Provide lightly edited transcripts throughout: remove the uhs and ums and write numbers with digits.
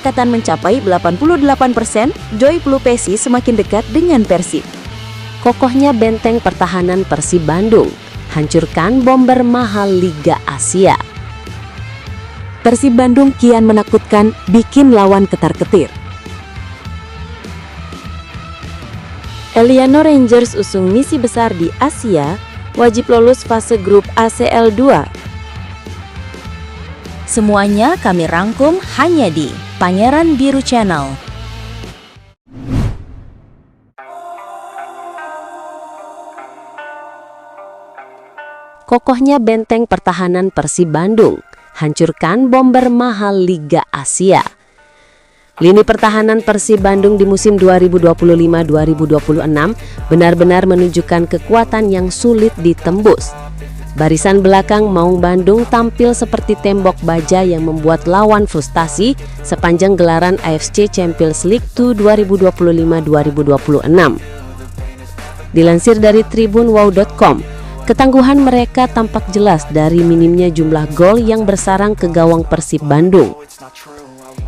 Kesepakatan mencapai 88%, Joy Pelupesi semakin dekat dengan Persib. Kokohnya benteng pertahanan Persib Bandung, hancurkan bomber mahal Liga Asia. Persib Bandung kian menakutkan, bikin lawan ketar-ketir. Eliano Rangers usung misi besar di Asia, wajib lolos fase grup ACL 2. Semuanya kami rangkum hanya di Pangeran Biru Channel. Kokohnya benteng pertahanan Persib Bandung, hancurkan bomber mahal Liga Asia. Lini pertahanan Persib Bandung di musim 2025-2026 benar-benar menunjukkan kekuatan yang sulit ditembus. Barisan belakang Maung Bandung tampil seperti tembok baja yang membuat lawan frustasi sepanjang gelaran AFC Champions League 2 2025-2026. Dilansir dari tribunwow.com, ketangguhan mereka tampak jelas dari minimnya jumlah gol yang bersarang ke gawang Persib Bandung.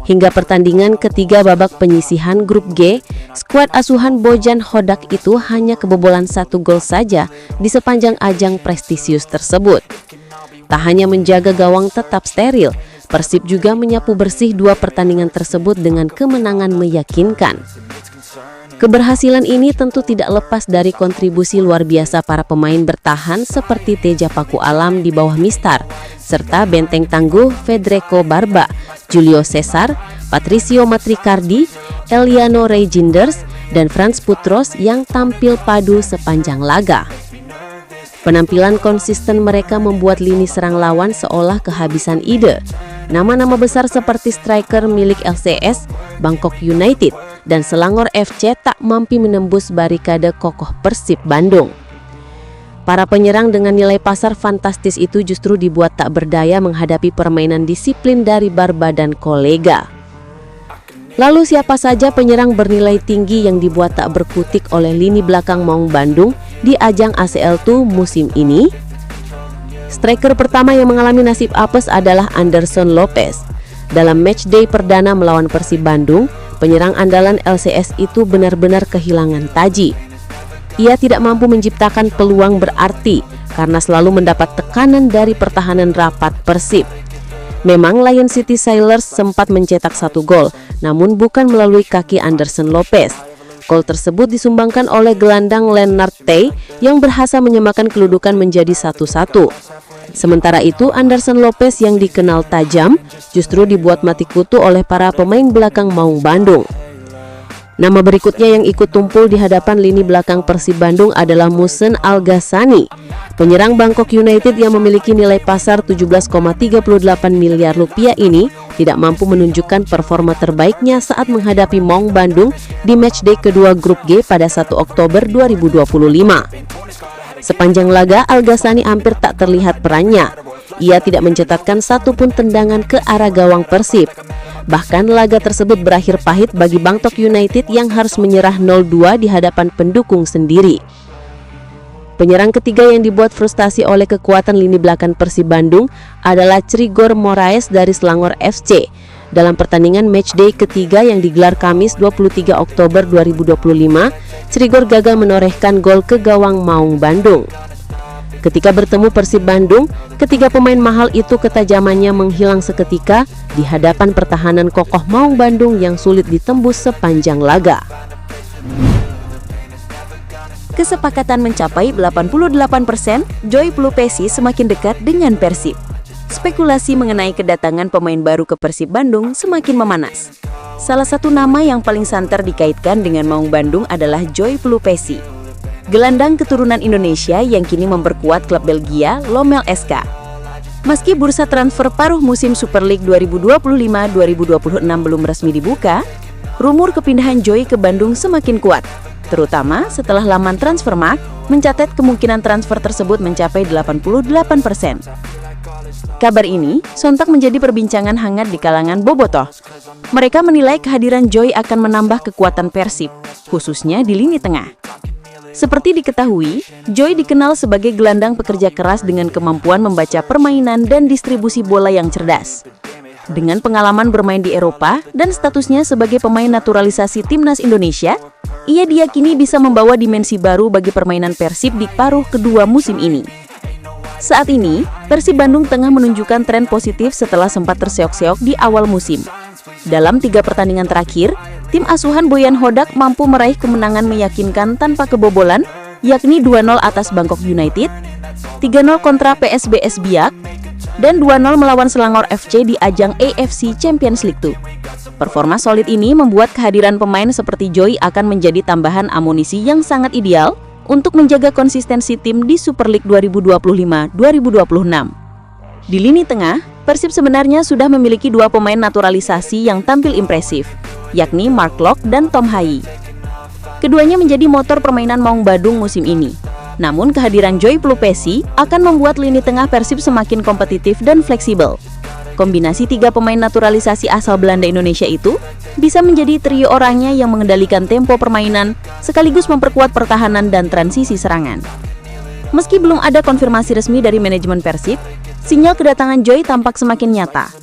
Hingga pertandingan ketiga babak penyisihan grup G, skuad asuhan Bojan Hodak itu hanya kebobolan 1 gol saja di sepanjang ajang prestisius tersebut. Tak hanya menjaga gawang tetap steril, Persib juga menyapu bersih 2 pertandingan tersebut dengan kemenangan meyakinkan. Keberhasilan ini tentu tidak lepas dari kontribusi luar biasa para pemain bertahan seperti Teja Paku Alam di bawah Mistar, serta benteng tangguh Federico Barba, Julio Cesar, Patricio Matricardi, Eliano Reijinders, dan Frans Putros yang tampil padu sepanjang laga. Penampilan konsisten mereka membuat lini serang lawan seolah kehabisan ide. Nama-nama besar seperti striker milik LCS, Bangkok United, dan Selangor FC tak mampu menembus barikade kokoh Persib Bandung. Para penyerang dengan nilai pasar fantastis itu justru dibuat tak berdaya menghadapi permainan disiplin dari Barba dan kolega. Lalu siapa saja penyerang bernilai tinggi yang dibuat tak berkutik oleh lini belakang Maung Bandung di ajang ACL 2 musim ini? Striker pertama yang mengalami nasib apes adalah Anderson Lopez. Dalam matchday perdana melawan Persib Bandung, penyerang andalan LCS itu benar-benar kehilangan taji. Ia tidak mampu menciptakan peluang berarti karena selalu mendapat tekanan dari pertahanan rapat Persib. Memang Lion City Sailors sempat mencetak 1 gol, namun bukan melalui kaki Anderson Lopez. Gol tersebut disumbangkan oleh gelandang Lennart Tay yang berhasil menyamakan kedudukan menjadi 1-1. Sementara itu, Anderson Lopez yang dikenal tajam justru dibuat mati kutu oleh para pemain belakang Maung Bandung. Nama berikutnya yang ikut tumpul di hadapan lini belakang Persib Bandung adalah Musen Al-Ghassani. Penyerang Bangkok United yang memiliki nilai pasar 17,38 miliar rupiah ini tidak mampu menunjukkan performa terbaiknya saat menghadapi Maung Bandung di matchday kedua grup G pada 1 Oktober 2025. Sepanjang laga, Al-Ghassani hampir tak terlihat perannya. Ia tidak mencetakkan satupun tendangan ke arah gawang Persib. Bahkan laga tersebut berakhir pahit bagi Bangkok United yang harus menyerah 0-2 di hadapan pendukung sendiri. Penyerang ketiga yang dibuat frustasi oleh kekuatan lini belakang Persib Bandung adalah Crigor Moraes dari Selangor FC. Dalam pertandingan matchday ketiga yang digelar Kamis 23 Oktober 2025, Crigor gagal menorehkan gol ke gawang Maung Bandung. Ketika bertemu Persib Bandung, ketiga pemain mahal itu ketajamannya menghilang seketika di hadapan pertahanan kokoh Maung Bandung yang sulit ditembus sepanjang laga. Kesepakatan mencapai 88%, Joy Pelupesi semakin dekat dengan Persib. Spekulasi mengenai kedatangan pemain baru ke Persib Bandung semakin memanas. Salah satu nama yang paling santer dikaitkan dengan Maung Bandung adalah Joy Pelupesi, gelandang keturunan Indonesia yang kini memperkuat klub Belgia Lommel SK. Meski bursa transfer paruh musim Super League 2025-2026 belum resmi dibuka, rumor kepindahan Joy ke Bandung semakin kuat, terutama setelah laman Transfermarkt mencatat kemungkinan transfer tersebut mencapai 88%. Kabar ini sontak menjadi perbincangan hangat di kalangan bobotoh. Mereka menilai kehadiran Joy akan menambah kekuatan Persib, khususnya di lini tengah. Seperti diketahui, Joy dikenal sebagai gelandang pekerja keras dengan kemampuan membaca permainan dan distribusi bola yang cerdas. Dengan pengalaman bermain di Eropa dan statusnya sebagai pemain naturalisasi timnas Indonesia, ia diyakini bisa membawa dimensi baru bagi permainan Persib di paruh kedua musim ini. Saat ini, Persib Bandung tengah menunjukkan tren positif setelah sempat terseok-seok di awal musim. Dalam 3 pertandingan terakhir, tim asuhan Boyan Hodak mampu meraih kemenangan meyakinkan tanpa kebobolan, yakni 2-0 atas Bangkok United, 3-0 kontra PSBS Biak, dan 2-0 melawan Selangor FC di ajang AFC Champions League 2. Performa solid ini membuat kehadiran pemain seperti Joy akan menjadi tambahan amunisi yang sangat ideal untuk menjaga konsistensi tim di Super League 2025-2026. Di lini tengah, Persib sebenarnya sudah memiliki 2 pemain naturalisasi yang tampil impresif, yakni Mark Locke dan Tom Hayi. Keduanya menjadi motor permainan Maung Bandung musim ini. Namun kehadiran Joy Plupesi akan membuat lini tengah Persib semakin kompetitif dan fleksibel. Kombinasi 3 pemain naturalisasi asal Belanda Indonesia itu bisa menjadi trio orangnya yang mengendalikan tempo permainan sekaligus memperkuat pertahanan dan transisi serangan. Meski belum ada konfirmasi resmi dari manajemen Persib, sinyal kedatangan Joy tampak semakin nyata.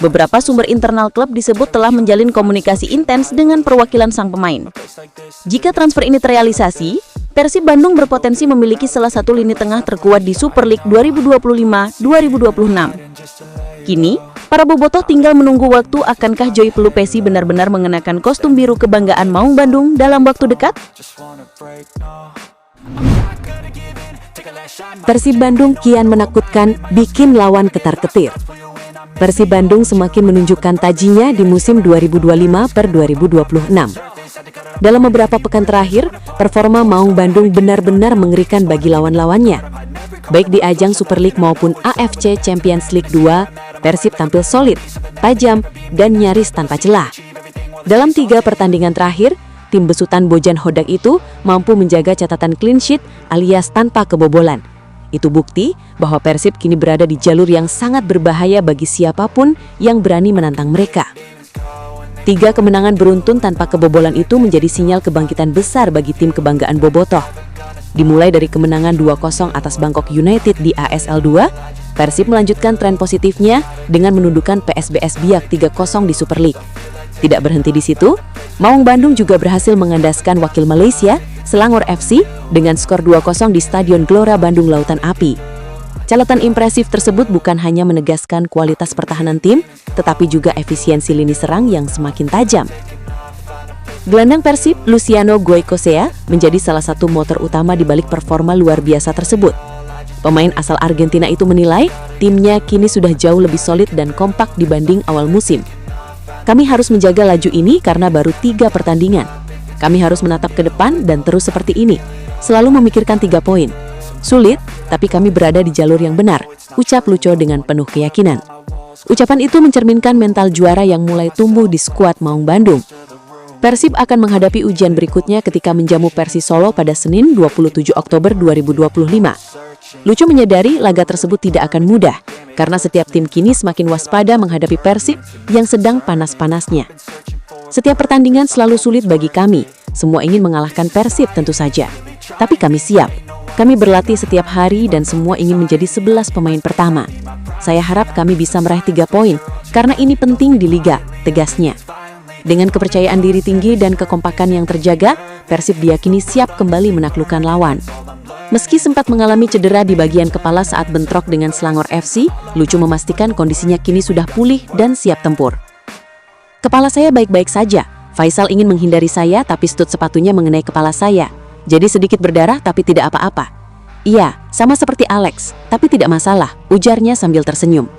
Beberapa sumber internal klub disebut telah menjalin komunikasi intens dengan perwakilan sang pemain. Jika transfer ini terrealisasi, Persib Bandung berpotensi memiliki salah satu lini tengah terkuat di Super League 2025-2026. Kini, para bobotoh tinggal menunggu waktu akankah Joy Plupesi benar-benar mengenakan kostum biru kebanggaan Maung Bandung dalam waktu dekat? Persib Bandung kian menakutkan, bikin lawan ketar-ketir. Persib Bandung semakin menunjukkan tajinya di musim 2025-2026. Dalam beberapa pekan terakhir, performa Maung Bandung benar-benar mengerikan bagi lawan-lawannya. Baik di ajang Super League maupun AFC Champions League 2, Persib tampil solid, tajam, dan nyaris tanpa celah. Dalam 3 pertandingan terakhir, tim besutan Bojan Hodak itu mampu menjaga catatan clean sheet alias tanpa kebobolan. Itu bukti bahwa Persib kini berada di jalur yang sangat berbahaya bagi siapapun yang berani menantang mereka. 3 kemenangan beruntun tanpa kebobolan itu menjadi sinyal kebangkitan besar bagi tim kebanggaan bobotoh. Dimulai dari kemenangan 2-0 atas Bangkok United di ASL 2, Persib melanjutkan tren positifnya dengan menundukkan PSBS Biak 3-0 di Super League. Tidak berhenti di situ, Maung Bandung juga berhasil mengandaskan wakil Malaysia, Selangor FC, dengan skor 2-0 di Stadion Gelora Bandung Lautan Api. Catatan impresif tersebut bukan hanya menegaskan kualitas pertahanan tim, tetapi juga efisiensi lini serang yang semakin tajam. Gelandang Persib, Luciano Goycochea, menjadi salah satu motor utama di balik performa luar biasa tersebut. Pemain asal Argentina itu menilai timnya kini sudah jauh lebih solid dan kompak dibanding awal musim. Kami harus menjaga laju ini karena baru 3 pertandingan. Kami harus menatap ke depan dan terus seperti ini, selalu memikirkan 3 poin. Sulit, tapi kami berada di jalur yang benar, ucap Lucho dengan penuh keyakinan. Ucapan itu mencerminkan mental juara yang mulai tumbuh di skuad Maung Bandung. Persib akan menghadapi ujian berikutnya ketika menjamu Persis Solo pada Senin 27 Oktober 2025. Lucho menyadari laga tersebut tidak akan mudah, karena setiap tim kini semakin waspada menghadapi Persib yang sedang panas-panasnya. Setiap pertandingan selalu sulit bagi kami, semua ingin mengalahkan Persib tentu saja. Tapi kami siap. Kami berlatih setiap hari dan semua ingin menjadi 11 pemain pertama. Saya harap kami bisa meraih 3 poin, karena ini penting di Liga, tegasnya. Dengan kepercayaan diri tinggi dan kekompakan yang terjaga, Persib diyakini siap kembali menaklukkan lawan. Meski sempat mengalami cedera di bagian kepala saat bentrok dengan Selangor FC, Lucho memastikan kondisinya kini sudah pulih dan siap tempur. Kepala saya baik-baik saja. Faisal ingin menghindari saya, tapi stut sepatunya mengenai kepala saya. Jadi sedikit berdarah tapi tidak apa-apa. Iya, sama seperti Alex, tapi tidak masalah, ujarnya sambil tersenyum.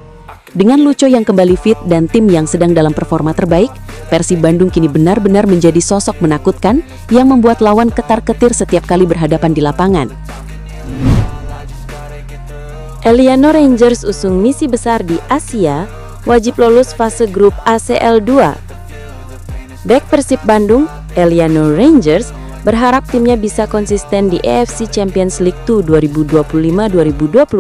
Dengan Lucho yang kembali fit dan tim yang sedang dalam performa terbaik, Persib Bandung kini benar-benar menjadi sosok menakutkan yang membuat lawan ketar-ketir setiap kali berhadapan di lapangan. Eliano Rangers usung misi besar di Asia, wajib lolos fase grup ACL 2. Bek Persib Bandung, Eliano Rangers, berharap timnya bisa konsisten di AFC Champions League 2 2025-2026.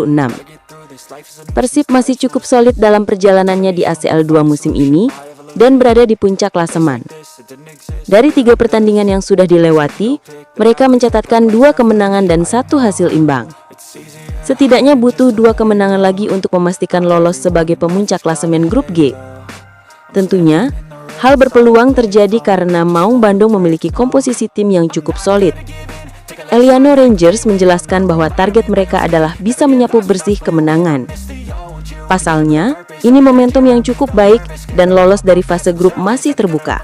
Persib masih cukup solid dalam perjalanannya di ACL 2 musim ini dan berada di puncak klasemen. Dari 3 pertandingan yang sudah dilewati, mereka mencatatkan 2 kemenangan dan 1 hasil imbang. Setidaknya butuh 2 kemenangan lagi untuk memastikan lolos sebagai pemuncak klasemen grup G. Tentunya, hal berpeluang terjadi karena Maung Bandung memiliki komposisi tim yang cukup solid. Eliano Rangers menjelaskan bahwa target mereka adalah bisa menyapu bersih kemenangan. Pasalnya, ini momentum yang cukup baik dan lolos dari fase grup masih terbuka.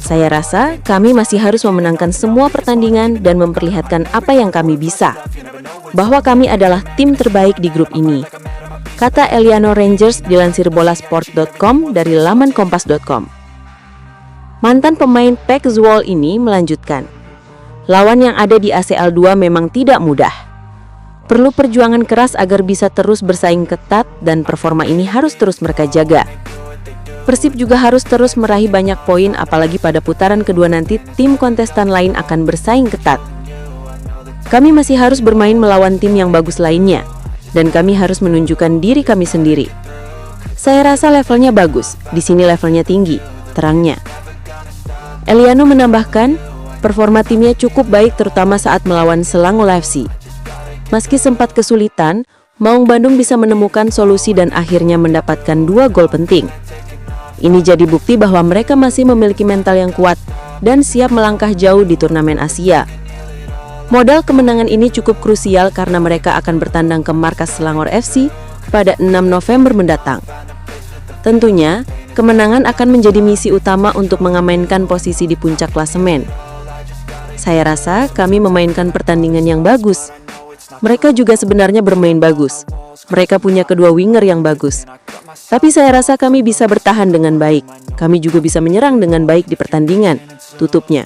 Saya rasa kami masih harus memenangkan semua pertandingan dan memperlihatkan apa yang kami bisa. Bahwa kami adalah tim terbaik di grup ini, kata Eliano Rangers dilansir bolasport.com dari laman kompas.com. Mantan pemain PEC Zwolle ini melanjutkan, lawan yang ada di ACL 2 memang tidak mudah. Perlu perjuangan keras agar bisa terus bersaing ketat dan performa ini harus terus mereka jaga. Persib juga harus terus meraih banyak poin apalagi pada putaran kedua nanti tim kontestan lain akan bersaing ketat. Kami masih harus bermain melawan tim yang bagus lainnya dan kami harus menunjukkan diri kami sendiri. Saya rasa levelnya bagus, di sini levelnya tinggi, terangnya. Eliano menambahkan, performa timnya cukup baik terutama saat melawan Selangor FC. Meski sempat kesulitan, Maung Bandung bisa menemukan solusi dan akhirnya mendapatkan 2 gol penting. Ini jadi bukti bahwa mereka masih memiliki mental yang kuat dan siap melangkah jauh di turnamen Asia. Modal kemenangan ini cukup krusial karena mereka akan bertandang ke markas Selangor FC pada 6 November mendatang. Tentunya, kemenangan akan menjadi misi utama untuk mengamankan posisi di puncak klasemen. Saya rasa kami memainkan pertandingan yang bagus. Mereka juga sebenarnya bermain bagus. Mereka punya kedua winger yang bagus. Tapi saya rasa kami bisa bertahan dengan baik. Kami juga bisa menyerang dengan baik di pertandingan, tutupnya.